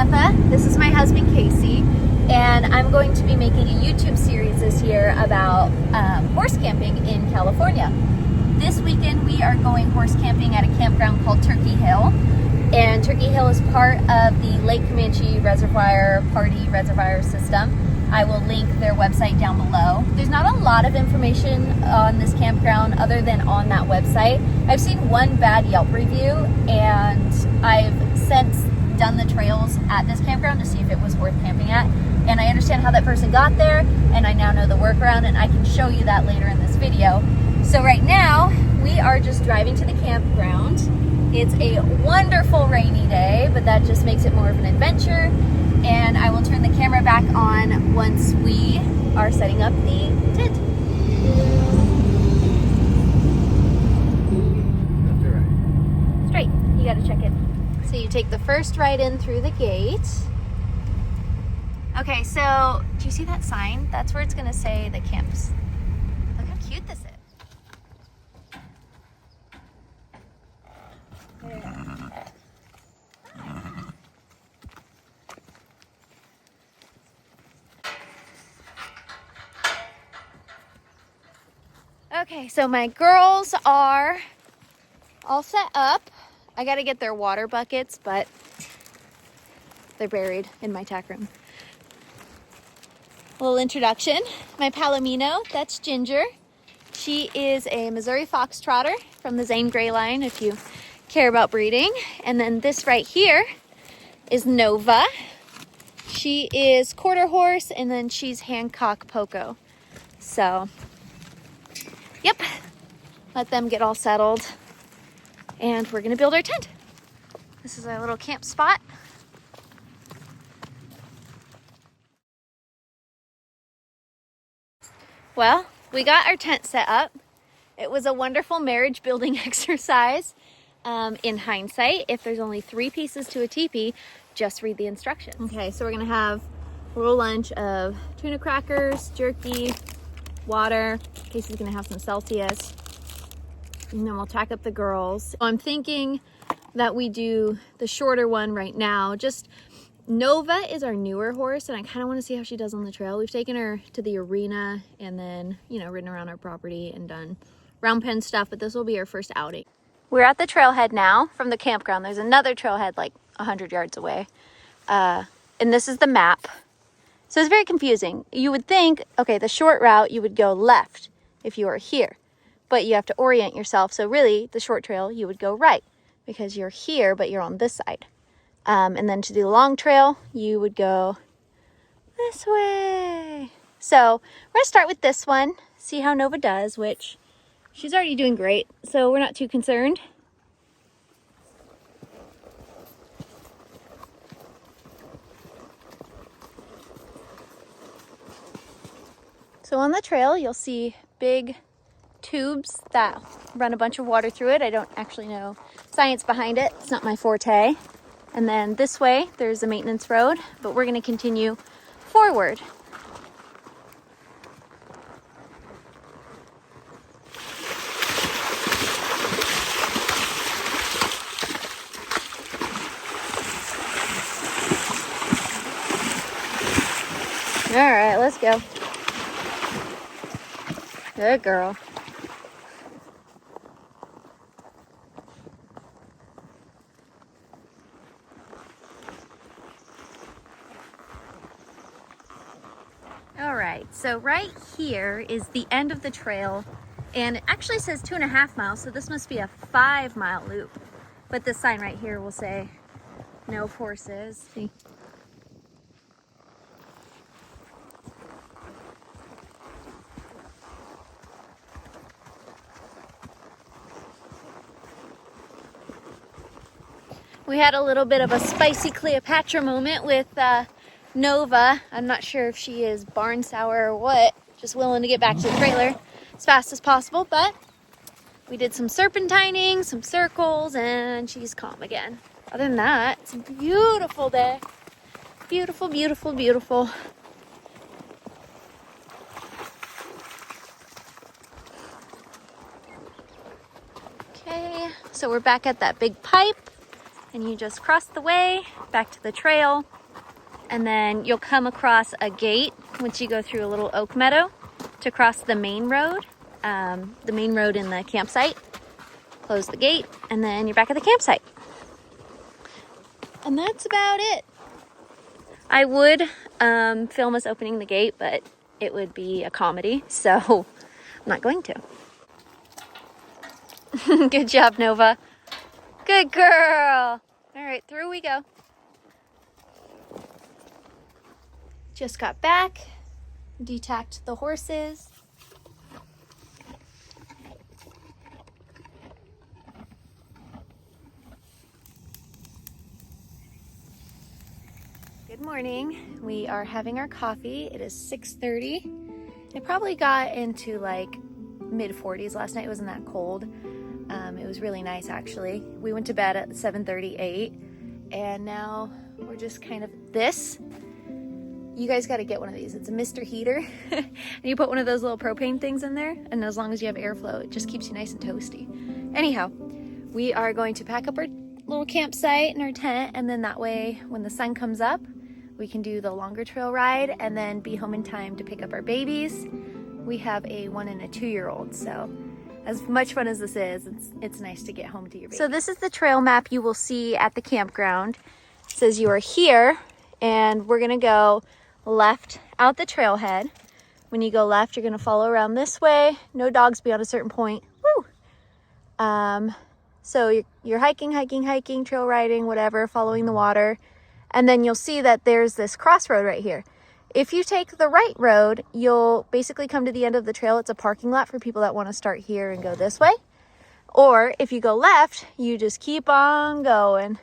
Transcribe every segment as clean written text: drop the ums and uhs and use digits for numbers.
Samantha. This is my husband Casey, and I'm going to be making a YouTube series this year about horse camping in California. This weekend we are going horse camping at a campground called Turkey Hill, and Turkey Hill is part of the Lake Camanche Reservoir Party Reservoir System. I will link their website down below. There's not a lot of information on this campground other than on that website. I've seen one bad Yelp review, and I've since done the trails at this campground to see if it was worth camping at. And I understand how that person got there, and I now know the workaround, and I can show you that later in this video. So right now, we are just driving to the campground. It's a wonderful rainy day, but that just makes it more of an adventure. And I will turn the camera back on once we are setting up the tent. Straight, you gotta check it. So you take the first right in through the gate. Okay, so do you see that sign? That's where it's gonna say the camps. Look how cute this is. Okay, so my girls are all set up. I gotta get their water buckets, but they're buried in my tack room. A little introduction. My Palomino, that's Ginger. She is a Missouri Foxtrotter from the Zane Gray line, if you care about breeding. And then this right here is Nova. She is quarter horse, and then she's Hancock Poco. So, yep, let them get all settled, and we're gonna build our tent. This is our little camp spot. Well, we got our tent set up. It was a wonderful marriage building exercise. In hindsight, if there's only 3 pieces to a teepee, just read the instructions. Okay, so we're gonna have a little lunch of tuna crackers, jerky, water. Casey's gonna have some Celsius, and then we'll tack up the girls. I'm thinking that we do the shorter one right now. Just Nova is our newer horse, and I kind of want to see how she does on the trail. We've taken her to the arena and then, you know, ridden around our property and done round pen stuff, but this will be our first outing. We're at the trailhead now from the campground. There's another trailhead like 100 yards away, and this is the map. So it's very confusing. You would think, okay, the short route, you would go left if you are here, but you have to orient yourself. So really, the short trail, you would go right because you're here, but you're on this side. And then to do the long trail, you would go this way. So we're gonna start with this one, see how Nova does, which she's already doing great, so we're not too concerned. So on the trail, you'll see big tubes that run a bunch of water through it. I don't actually know science behind it. It's not my forte. And then this way, there's a maintenance road, but we're gonna continue forward. All right, let's go. Good girl. All right, so right here is the end of the trail, and it actually says 2.5 miles, so this must be a 5-mile loop. But this sign right here will say no horses. See? We had a little bit of a spicy Cleopatra moment with Nova. I'm not sure if she is barn sour or what, just willing to get back to the trailer as fast as possible, but we did some serpentining, some circles, and she's calm again. Other than that, it's a beautiful day. Beautiful, beautiful, beautiful. Okay, so we're back at that big pipe, and you just cross the way back to the trail. and then you'll come across a gate once you go through a little oak meadow to cross the main road in the campsite. Close the gate, and then you're back at the campsite. And that's about it. I would film us opening the gate, but it would be a comedy, so I'm not going to. Good job, Nova. Good girl. All right, through we go. Just got back, detacked the horses. Good morning. We are having our coffee. It is 6:30. It probably got into like mid 40s last night. It wasn't that cold. It was really nice actually. We went to bed at 7:38 and now we're just kind of this. You guys got to get one of these. It's a Mr. Heater. And you put one of those little propane things in there, and as long as you have airflow, it just keeps you nice and toasty. Anyhow, we are going to pack up our little campsite and our tent, and then that way when the sun comes up, we can do the longer trail ride and then be home in time to pick up our babies. We have a 1 and a 2-year-old, so as much fun as this is, it's nice to get home to your baby. So this is the trail map you will see at the campground. It says you are here, and we're gonna go left out the trailhead. When you go left, you're gonna follow around this way. No dogs beyond a certain point. Woo! So you're hiking, trail riding, whatever, following the water. And then you'll see that there's this crossroad right here. If you take the right road, you'll basically come to the end of the trail. It's a parking lot for people that want to start here and go this way. Or if you go left, you just keep on going.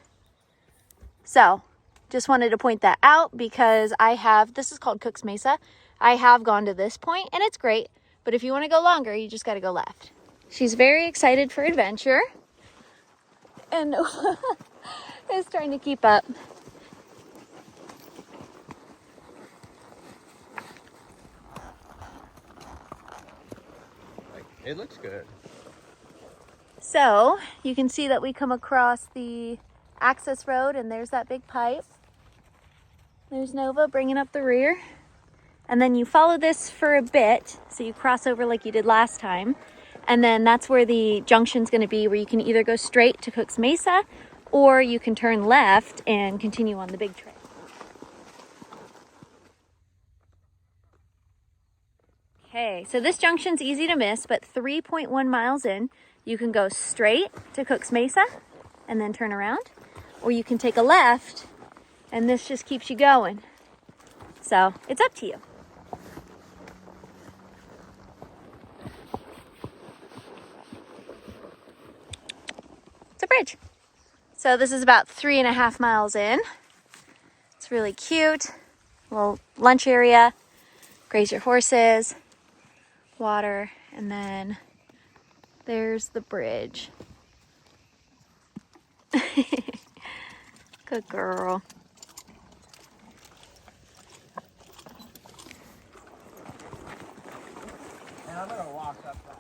So just wanted to point that out because this is called Cook's Mesa. I have gone to this point and it's great. But if you want to go longer, you just got to go left. She's very excited for adventure. And is trying to keep up. It looks good. So you can see that we come across the access road and there's that big pipe. There's Nova bringing up the rear. And then you follow this for a bit. So you cross over like you did last time. And then that's where the junction's gonna be, where you can either go straight to Cook's Mesa or you can turn left and continue on the big trail. Okay, so this junction's easy to miss, but 3.1 miles in, you can go straight to Cook's Mesa and then turn around, or you can take a left and this just keeps you going. So it's up to you. It's a bridge. So this is about 3.5 miles in. It's really cute. Little lunch area, graze your horses, water, and then there's the bridge. Good girl. And I'm gonna walk up that.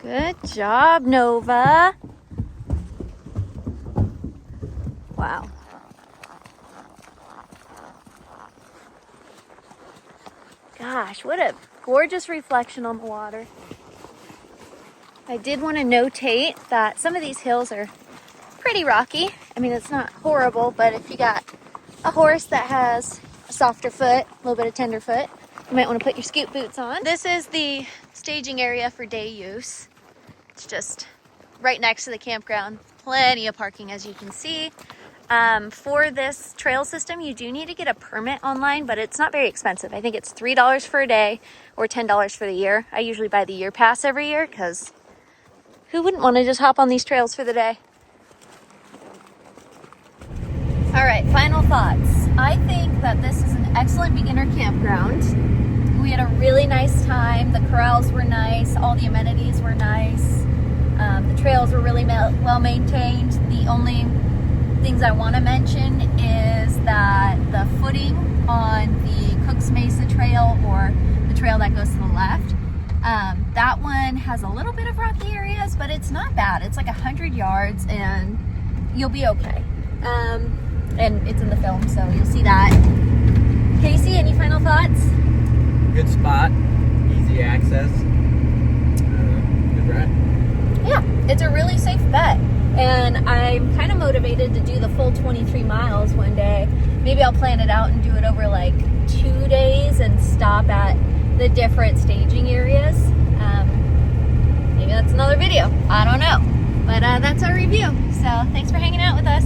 Good job, Nova. Wow. Gosh, what a gorgeous reflection on the water. I did want to notate that some of these hills are pretty rocky. I mean, it's not horrible, but if you got a horse that has a softer foot, a little bit of tender foot, you might want to put your scoot boots on. This is the staging area for day use. It's just right next to the campground. Plenty of parking, as you can see. For this trail system, you do need to get a permit online, but it's not very expensive. I think it's $3 for a day or $10 for the year. I usually buy the year pass every year because who wouldn't want to just hop on these trails for the day? All right, final thoughts. I think that this is an excellent beginner campground. We had a really nice time. The corrals were nice. All the amenities were nice. The trails were really well maintained. The only things I want to mention is that the footing on the Cook's Mesa trail, or the trail that goes to the left, That one has a little bit of rocky areas, but it's not bad. It's like 100 yards and you'll be okay. And it's in the film, so you'll see that. Casey, any final thoughts? Good spot, easy access, good ride. Yeah, it's a really safe bet. And I'm kind of motivated to do the full 23 miles one day. Maybe I'll plan it out and do it over like 2 days and stop at the different staging areas. Maybe that's another video. I don't know. But that's our review. So thanks for hanging out with us.